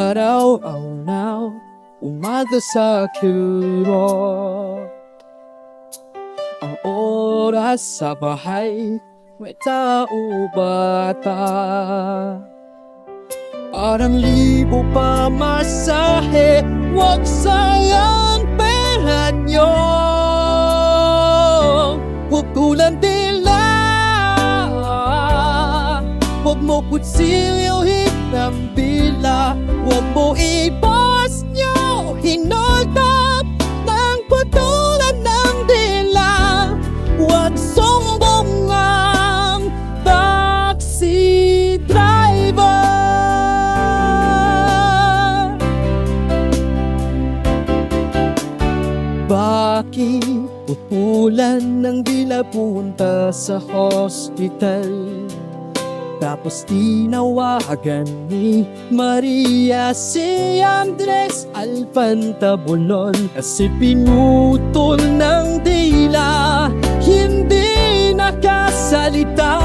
araw-araw umaga sa kirot. Ang oras sa bahay may tao bata. Parang libo pa masahe, wag sayang pera nyo. Huwag tulan dila, huwag mo kutsilyohin ng bila. Huwag mo ibas nyo, hinagap ng putulan ng dila. Huwag sumbong ang taxi driver. Bakit putulan ng dila punta sa hospital? Tapos tinawagan ni Maria si Andres Alpantabulon. Kasi pinutol ng dila, hindi nakasalita.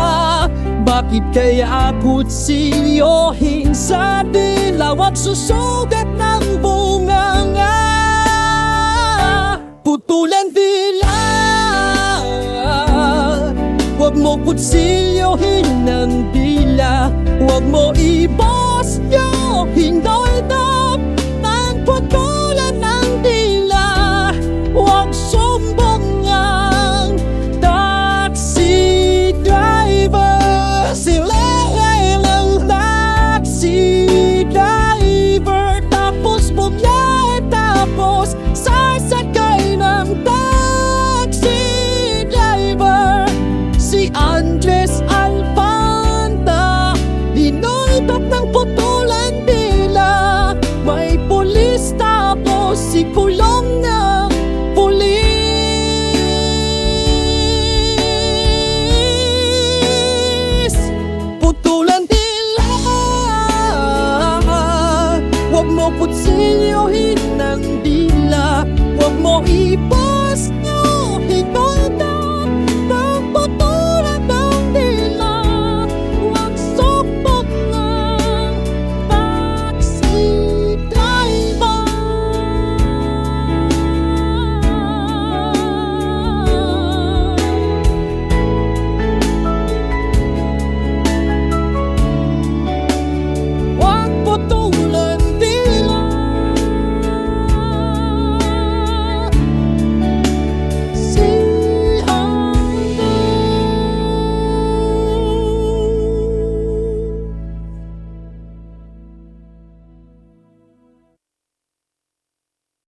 Bakit kaya kutsilyohin sa dila? Wag susugat ng bunganga. Putulan dila, huwag mo kutsilyohin ng dila. Huwag mo ibas nyo, hindol-dap ng putulan ng dila. Huwag sumbong ang taxi driver. Sila ay lang taxi driver. Tapos bumiyahe, tapos sasakay ng taxi driver. Si Andres Alpanta, linultok ng putulan dila. May pulis tapos si kulong ng pulis. Putulan dila, huwag mo kutsilyohin ng dila. Huwag mo iba